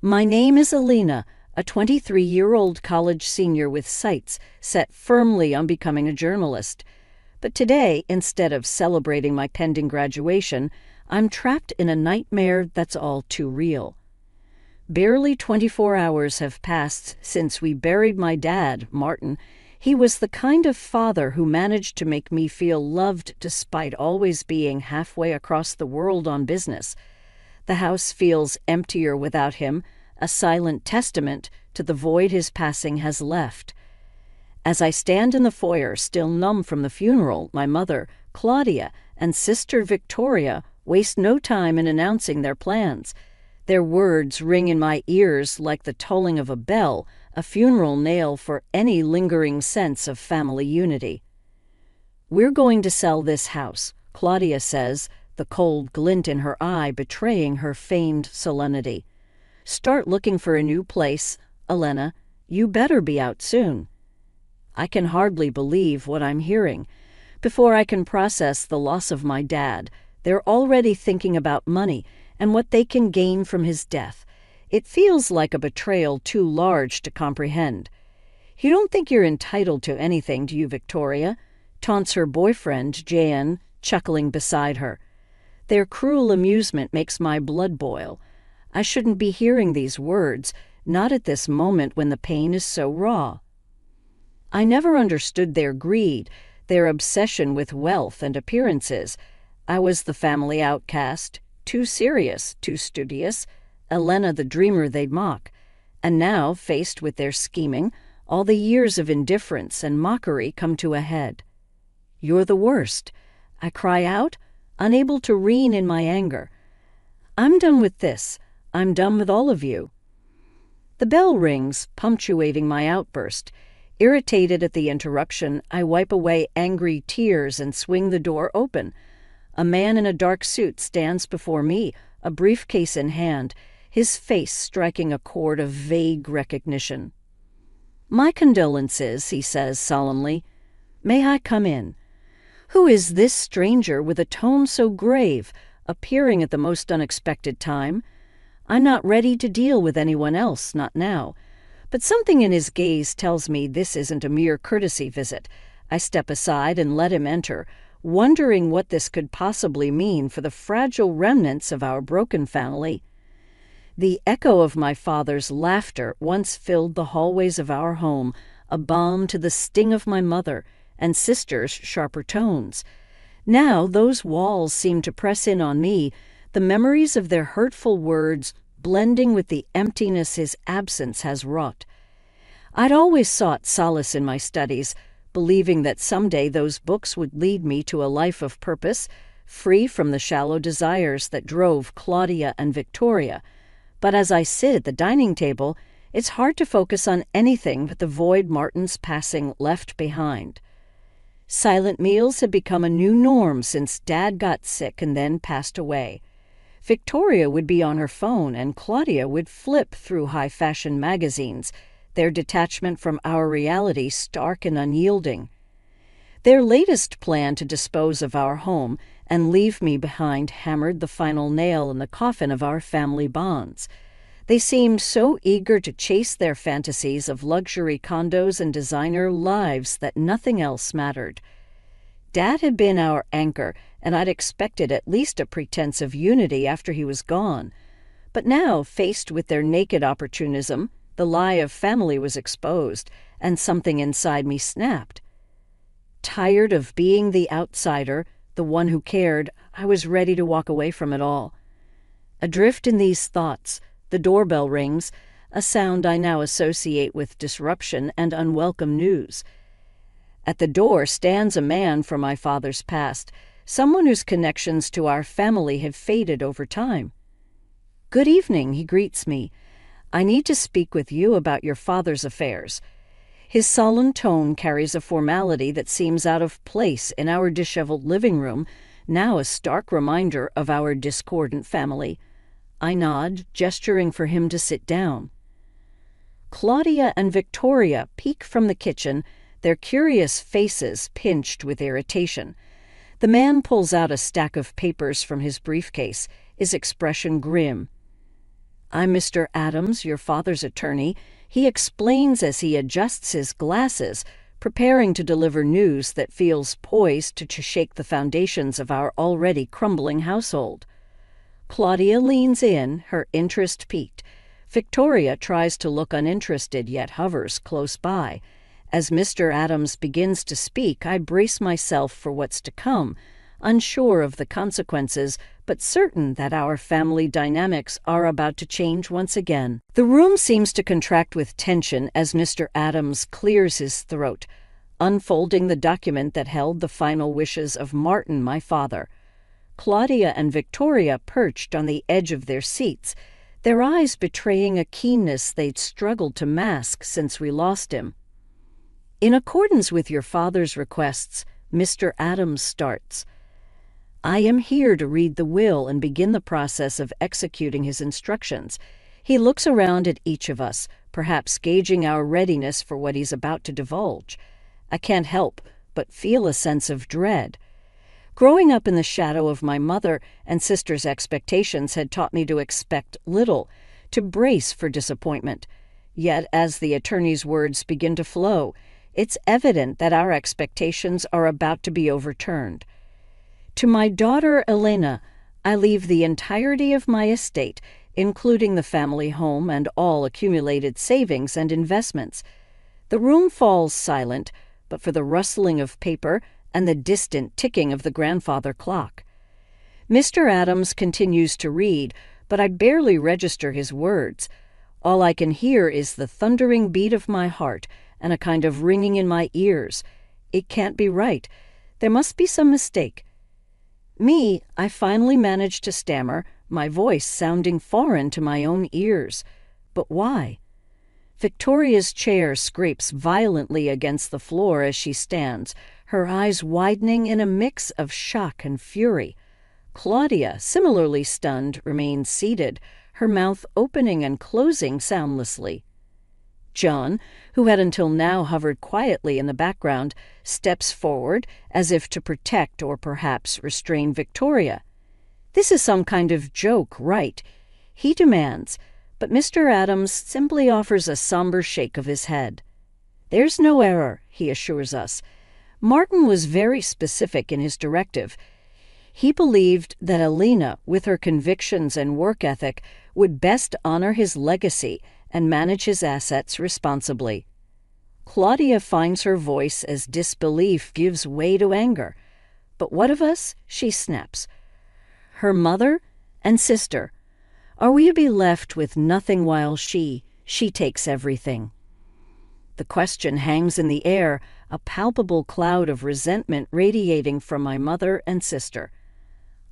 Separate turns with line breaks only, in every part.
My name is Alina, a 23-year-old college senior with sights set firmly on becoming a journalist. But today, instead of celebrating my pending graduation, I'm trapped in a nightmare that's all too real. Barely 24 hours have passed since we buried my dad, Martin. He was the kind of father who managed to make me feel loved despite always being halfway across the world on business. The house feels emptier without him, a silent testament to the void his passing has left. As I stand in the foyer, still numb from the funeral, my mother, Claudia, and sister Victoria waste no time in announcing their plans. Their words ring in my ears like the tolling of a bell, a funeral knell for any lingering sense of family unity. "We're going to sell this house," Claudia says, the cold glint in her eye betraying her feigned solemnity. "Start looking for a new place, Elena. You better be out soon." I can hardly believe what I'm hearing. Before I can process the loss of my dad, they're already thinking about money and what they can gain from his death. It feels like a betrayal too large to comprehend. "You don't think you're entitled to anything, do you, Victoria?" taunts her boyfriend, Jan, chuckling beside her. Their cruel amusement makes my blood boil. I shouldn't be hearing these words, not at this moment when the pain is so raw. I never understood their greed, their obsession with wealth and appearances. I was the family outcast, too serious, too studious, Elena the dreamer they'd mock. And now, faced with their scheming, all the years of indifference and mockery come to a head. "You're the worst," I cry out, unable to rein in my anger. "I'm done with this. I'm done with all of you." The bell rings, punctuating my outburst. Irritated at the interruption, I wipe away angry tears and swing the door open. A man in a dark suit stands before me, a briefcase in hand, his face striking a chord of vague recognition. "My condolences," he says solemnly. "May I come in?" Who is this stranger with a tone so grave, appearing at the most unexpected time? I'm not ready to deal with anyone else, not now. But something in his gaze tells me this isn't a mere courtesy visit. I step aside and let him enter, wondering what this could possibly mean for the fragile remnants of our broken family. The echo of my father's laughter once filled the hallways of our home, a balm to the sting of my mother and sister's sharper tones. Now those walls seem to press in on me, the memories of their hurtful words blending with the emptiness his absence has wrought. I'd always sought solace in my studies, believing that someday those books would lead me to a life of purpose, free from the shallow desires that drove Claudia and Victoria. But as I sit at the dining table, it's hard to focus on anything but the void Martin's passing left behind. Silent meals had become a new norm since Dad got sick and then passed away. Victoria would be on her phone and Claudia would flip through high-fashion magazines, their detachment from our reality stark and unyielding. Their latest plan to dispose of our home and leave me behind hammered the final nail in the coffin of our family bonds. They seemed so eager to chase their fantasies of luxury condos and designer lives that nothing else mattered. Dad had been our anchor, and I'd expected at least a pretense of unity after he was gone. But now, faced with their naked opportunism, the lie of family was exposed, and something inside me snapped. Tired of being the outsider, the one who cared, I was ready to walk away from it all. Adrift in these thoughts, the doorbell rings, a sound I now associate with disruption and unwelcome news. At the door stands a man from my father's past, someone whose connections to our family have faded over time. "Good evening," he greets me. "I need to speak with you about your father's affairs." His sullen tone carries a formality that seems out of place in our disheveled living room, now a stark reminder of our discordant family. I nod, gesturing for him to sit down. Claudia and Victoria peek from the kitchen, their curious faces pinched with irritation. The man pulls out a stack of papers from his briefcase, his expression grim. "I'm Mr. Adams, your father's attorney," he explains as he adjusts his glasses, preparing to deliver news that feels poised to shake the foundations of our already crumbling household. Claudia leans in, her interest piqued. Victoria tries to look uninterested, yet hovers close by. As Mr. Adams begins to speak, I brace myself for what's to come, unsure of the consequences, but certain that our family dynamics are about to change once again. The room seems to contract with tension as Mr. Adams clears his throat, unfolding the document that held the final wishes of Martin, my father. Claudia and Victoria perched on the edge of their seats, their eyes betraying a keenness they'd struggled to mask since we lost him. "In accordance with your father's requests," Mr. Adams starts, "I am here to read the will and begin the process of executing his instructions." He looks around at each of us, perhaps gauging our readiness for what he's about to divulge. I can't help but feel a sense of dread. Growing up in the shadow of my mother and sister's expectations had taught me to expect little, to brace for disappointment. Yet as the attorney's words begin to flow, it's evident that our expectations are about to be overturned. "To my daughter Elena, I leave the entirety of my estate, including the family home and all accumulated savings and investments." The room falls silent, but for the rustling of paper and the distant ticking of the grandfather clock. Mr. Adams continues to read, but I barely register his words. All I can hear is the thundering beat of my heart and a kind of ringing in my ears. It can't be right. There must be some mistake. I finally manage to stammer, my voice sounding foreign to my own ears. But why? Victoria's chair scrapes violently against the floor as she stands, her eyes widening in a mix of shock and fury. Claudia, similarly stunned, remains seated, her mouth opening and closing soundlessly. John, who had until now hovered quietly in the background, steps forward as if to protect or perhaps restrain Victoria. "This is some kind of joke, right?" he demands, but Mr. Adams simply offers a somber shake of his head. "There's no error," he assures us. Martin was very specific in his directive. He believed that Elena, with her convictions and work ethic, would best honor his legacy and manage his assets responsibly. Claudia finds her voice as disbelief gives way to anger. "But what of us?" she snaps. "Her mother and sister. Are we to be left with nothing while she takes everything?" The question hangs in the air, a palpable cloud of resentment radiating from my mother and sister.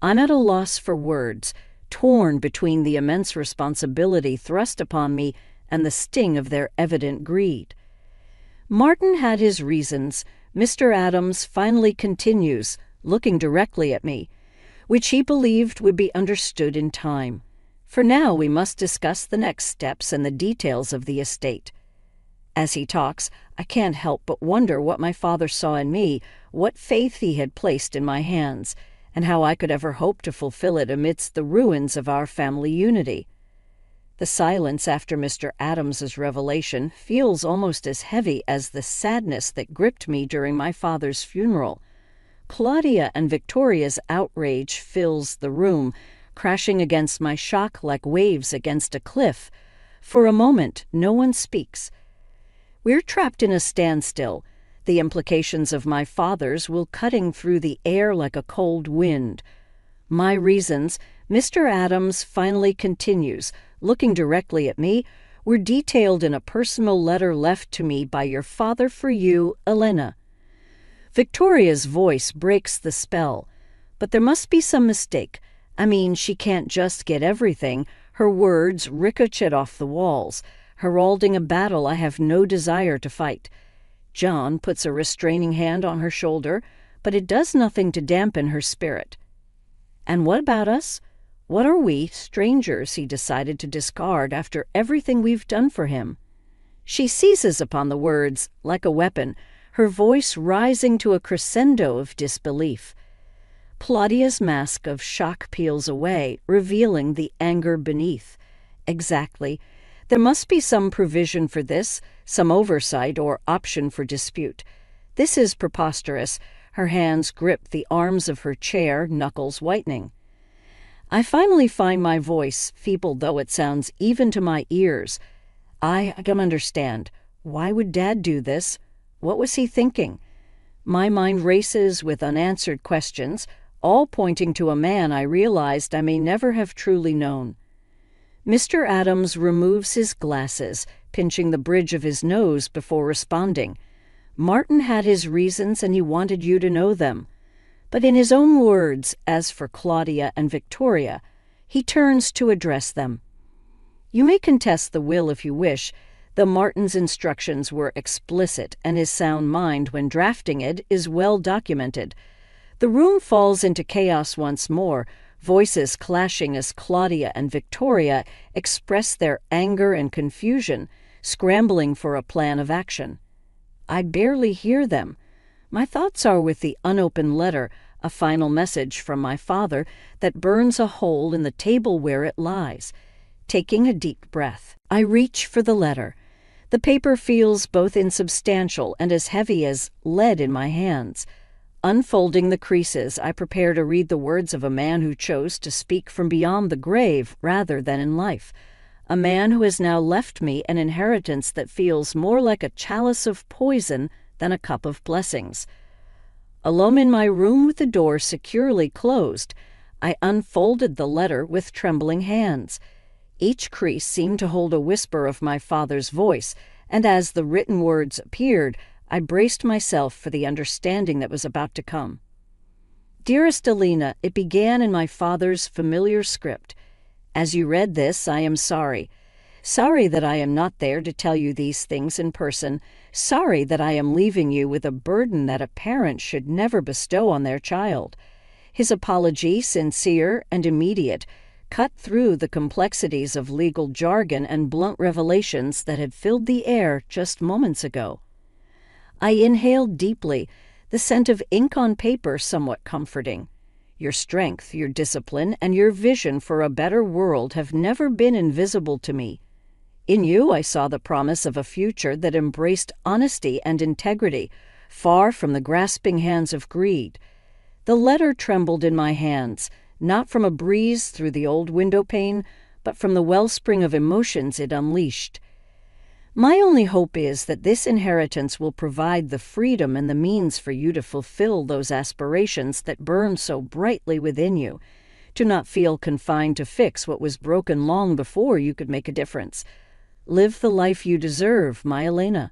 I'm at a loss for words, torn between the immense responsibility thrust upon me and the sting of their evident greed. Martin had his reasons, Mr. Adams finally continues, looking directly at me, which he believed would be understood in time. For now we must discuss the next steps and the details of the estate. As he talks, I can't help but wonder what my father saw in me, what faith he had placed in my hands, and how I could ever hope to fulfill it amidst the ruins of our family unity. The silence after Mr. Adams's revelation feels almost as heavy as the sadness that gripped me during my father's funeral. Claudia and Victoria's outrage fills the room, crashing against my shock like waves against a cliff. For a moment, no one speaks. We're trapped in a standstill, the implications of my father's will cutting through the air like a cold wind. My reasons, Mr. Adams finally continues, looking directly at me, were detailed in a personal letter left to me by your father for you, Elena. Victoria's voice breaks the spell, but there must be some mistake. I mean, she can't just get everything. Her words ricochet off the walls, heralding a battle I have no desire to fight. John puts a restraining hand on her shoulder, but it does nothing to dampen her spirit. And what about us? What are we, strangers he decided to discard after everything we've done for him? She seizes upon the words like a weapon, her voice rising to a crescendo of disbelief. Claudia's mask of shock peels away, revealing the anger beneath. Exactly. There must be some provision for this, some oversight or option for dispute. This is preposterous. Her hands grip the arms of her chair, knuckles whitening. I finally find my voice, feeble though it sounds even to my ears. I don't understand. Why would Dad do this? What was he thinking? My mind races with unanswered questions, all pointing to a man I realized I may never have truly known. Mr. Adams removes his glasses, pinching the bridge of his nose before responding. Martin had his reasons and he wanted you to know them. But in his own words, as for Claudia and Victoria, he turns to address them. You may contest the will if you wish, though Martin's instructions were explicit and his sound mind when drafting it is well documented. The room falls into chaos once more, voices clashing as Claudia and Victoria express their anger and confusion, scrambling for a plan of action. I barely hear them. My thoughts are with the unopened letter, a final message from my father that burns a hole in the table where it lies. Taking a deep breath, I reach for the letter. The paper feels both insubstantial and as heavy as lead in my hands. Unfolding the creases, I prepare to read the words of a man who chose to speak from beyond the grave rather than in life. A man who has now left me an inheritance that feels more like a chalice of poison than a cup of blessings. Alone in my room with the door securely closed, I unfolded the letter with trembling hands. Each crease seemed to hold a whisper of my father's voice, and as the written words appeared, I braced myself for the understanding that was about to come. Dearest Alina, it began in my father's familiar script. As you read this, I am sorry. Sorry that I am not there to tell you these things in person. Sorry that I am leaving you with a burden that a parent should never bestow on their child. His apology, sincere and immediate, cut through the complexities of legal jargon and blunt revelations that had filled the air just moments ago. I inhaled deeply, the scent of ink on paper somewhat comforting. Your strength, your discipline, and your vision for a better world have never been invisible to me. In you I saw the promise of a future that embraced honesty and integrity, far from the grasping hands of greed. The letter trembled in my hands, not from a breeze through the old window pane, but from the wellspring of emotions it unleashed. My only hope is that this inheritance will provide the freedom and the means for you to fulfill those aspirations that burn so brightly within you, to not feel confined to fix what was broken long before you could make a difference. Live the life you deserve, my Elena.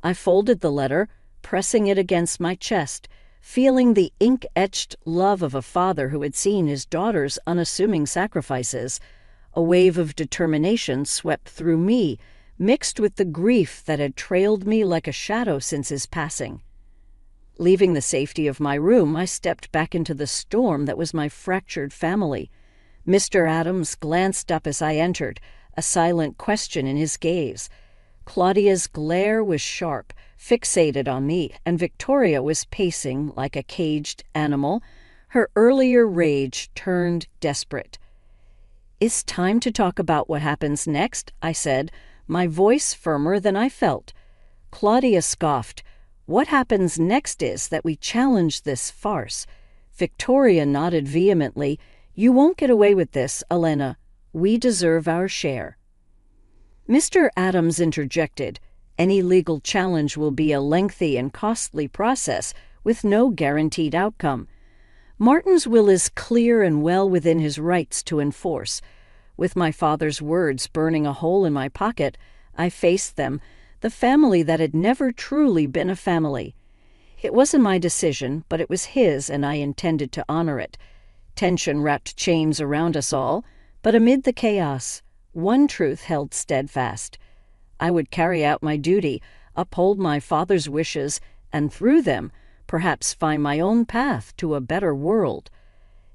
I folded the letter, pressing it against my chest, feeling the ink-etched love of a father who had seen his daughter's unassuming sacrifices. A wave of determination swept through me, mixed with the grief that had trailed me like a shadow since his passing. Leaving the safety of my room, I stepped back into the storm that was my fractured family. Mr. Adams glanced up as I entered, a silent question in his gaze. Claudia's glare was sharp, fixated on me, and Victoria was pacing like a caged animal, her earlier rage turned desperate. It's time to talk about what happens next, I said, my voice firmer than I felt. Claudia scoffed. What happens next is that we challenge this farce. Victoria nodded vehemently. You won't get away with this, Elena. We deserve our share. Mr. Adams interjected. Any legal challenge will be a lengthy and costly process with no guaranteed outcome. Martin's will is clear and well within his rights to enforce. With my father's words burning a hole in my pocket, I faced them, the family that had never truly been a family. It wasn't my decision, but it was his, and I intended to honor it. Tension wrapped chains around us all, but amid the chaos, one truth held steadfast. I would carry out my duty, uphold my father's wishes, and through them, perhaps find my own path to a better world.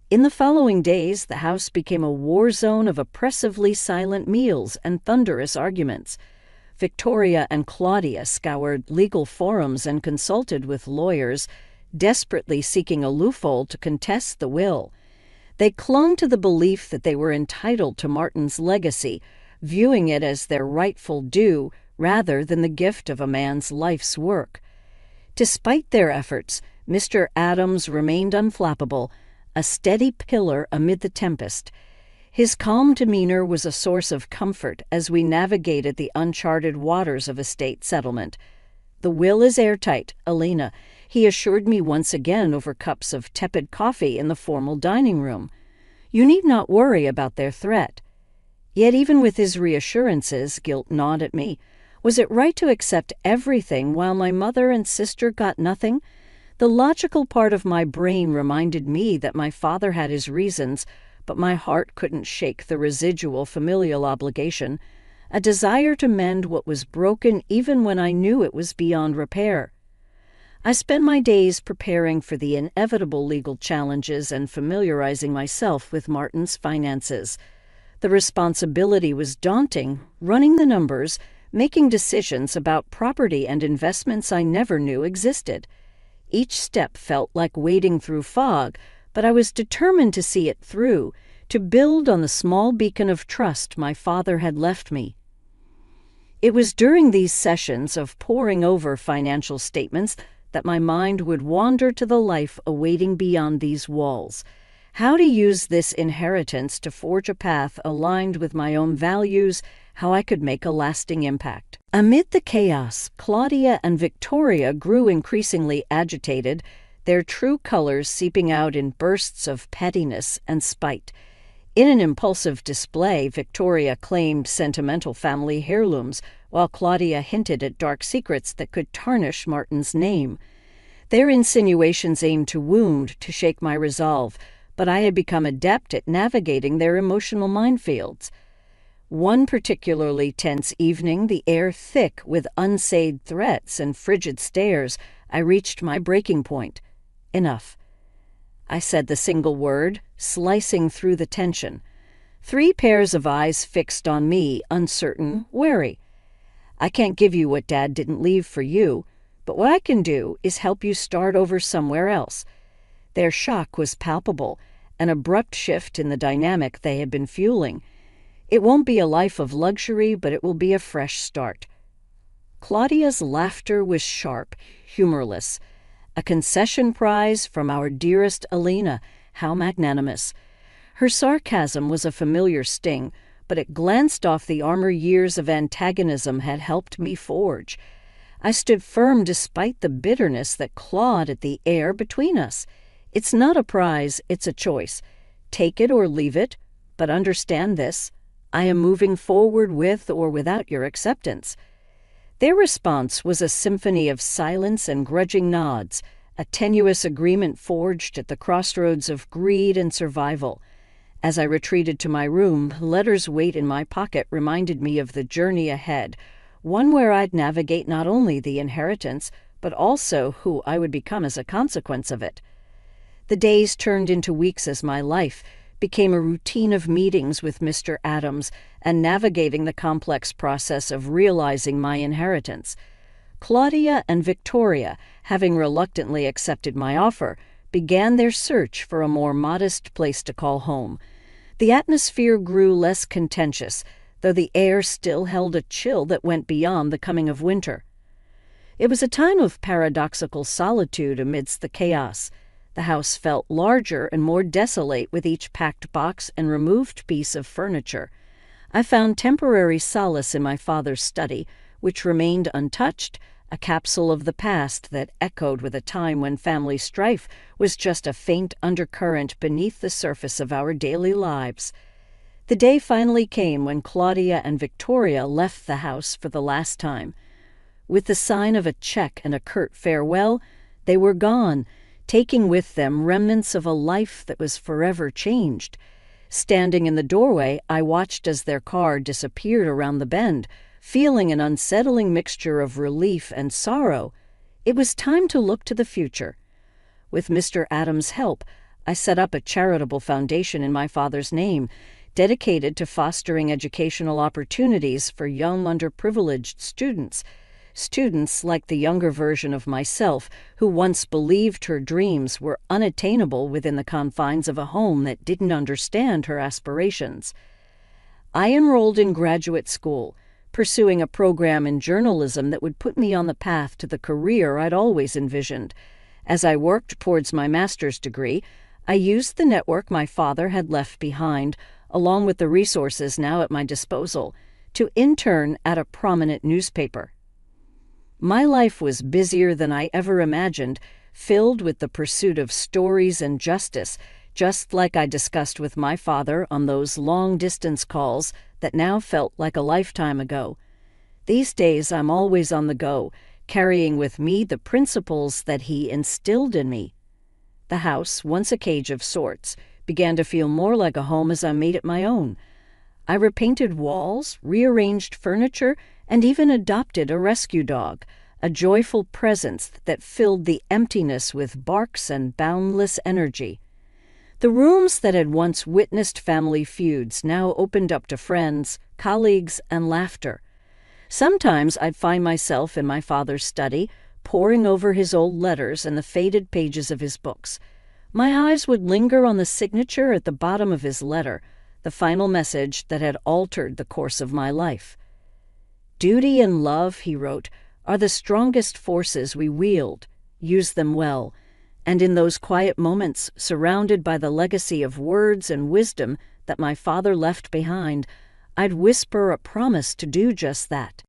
In the following days, the house became a war zone of oppressively silent meals and thunderous arguments. Victoria and Claudia scoured legal forums and consulted with lawyers, desperately seeking a loophole to contest the will. They clung to the belief that they were entitled to Martin's legacy, viewing it as their rightful due rather than the gift of a man's life's work. Despite their efforts, Mr. Adams remained unflappable, a steady pillar amid the tempest. His calm demeanor was a source of comfort as we navigated the uncharted waters of estate settlement. "The will is airtight, Alina," he assured me once again over cups of tepid coffee in the formal dining room. "You need not worry about their threat." Yet even with his reassurances, guilt gnawed at me. Was it right to accept everything while my mother and sister got nothing? The logical part of my brain reminded me that my father had his reasons, but my heart couldn't shake the residual familial obligation, a desire to mend what was broken even when I knew it was beyond repair. I spent my days preparing for the inevitable legal challenges and familiarizing myself with Martin's finances. The responsibility was daunting, running the numbers, making decisions about property and investments I never knew existed. Each step felt like wading through fog, but I was determined to see it through, to build on the small beacon of trust my father had left me. It was during these sessions of poring over financial statements that my mind would wander to the life awaiting beyond these walls. How to use this inheritance to forge a path aligned with my own values, how I could make a lasting impact. Amid the chaos, Claudia and Victoria grew increasingly agitated, their true colors seeping out in bursts of pettiness and spite. In an impulsive display, Victoria claimed sentimental family heirlooms, while Claudia hinted at dark secrets that could tarnish Martin's name. Their insinuations aimed to wound, to shake my resolve, but I had become adept at navigating their emotional minefields. One particularly tense evening, the air thick with unsaid threats and frigid stares, I reached my breaking point. "Enough." I said the single word, slicing through the tension. 3 pairs of eyes fixed on me, uncertain, wary. "I can't give you what Dad didn't leave for you, but what I can do is help you start over somewhere else." Their shock was palpable, an abrupt shift in the dynamic they had been fueling. "It won't be a life of luxury, but it will be a fresh start." Claudia's laughter was sharp, humorless. "A concession prize from our dearest Alina. How magnanimous." Her sarcasm was a familiar sting, but it glanced off the armor years of antagonism had helped me forge. I stood firm despite the bitterness that clawed at the air between us. "It's not a prize, it's a choice. Take it or leave it, but understand this. I am moving forward with or without your acceptance." Their response was a symphony of silence and grudging nods, a tenuous agreement forged at the crossroads of greed and survival. As I retreated to my room, letters' weight in my pocket reminded me of the journey ahead, one where I'd navigate not only the inheritance, but also who I would become as a consequence of it. The days turned into weeks as my life became a routine of meetings with Mr. Adams and navigating the complex process of realizing my inheritance. Claudia and Victoria, having reluctantly accepted my offer, began their search for a more modest place to call home. The atmosphere grew less contentious, though the air still held a chill that went beyond the coming of winter. It was a time of paradoxical solitude amidst the chaos. The house felt larger and more desolate with each packed box and removed piece of furniture. I found temporary solace in my father's study, which remained untouched, a capsule of the past that echoed with a time when family strife was just a faint undercurrent beneath the surface of our daily lives. The day finally came when Claudia and Victoria left the house for the last time. With the sign of a check and a curt farewell, they were gone, taking with them remnants of a life that was forever changed. Standing in the doorway, I watched as their car disappeared around the bend, feeling an unsettling mixture of relief and sorrow. It was time to look to the future. With Mr. Adams' help, I set up a charitable foundation in my father's name, dedicated to fostering educational opportunities for young underprivileged students. Students, like the younger version of myself, who once believed her dreams were unattainable within the confines of a home that didn't understand her aspirations. I enrolled in graduate school, pursuing a program in journalism that would put me on the path to the career I'd always envisioned. As I worked towards my master's degree, I used the network my father had left behind, along with the resources now at my disposal, to intern at a prominent newspaper. My life was busier than I ever imagined, filled with the pursuit of stories and justice, just like I discussed with my father on those long-distance calls that now felt like a lifetime ago. These days I'm always on the go, carrying with me the principles that he instilled in me. The house, once a cage of sorts, began to feel more like a home as I made it my own. I repainted walls, rearranged furniture, and even adopted a rescue dog, a joyful presence that filled the emptiness with barks and boundless energy. The rooms that had once witnessed family feuds now opened up to friends, colleagues, and laughter. Sometimes I'd find myself in my father's study, poring over his old letters and the faded pages of his books. My eyes would linger on the signature at the bottom of his letter, the final message that had altered the course of my life. "Duty and love," he wrote, "are the strongest forces we wield. Use them well." And in those quiet moments, surrounded by the legacy of words and wisdom that my father left behind, I'd whisper a promise to do just that.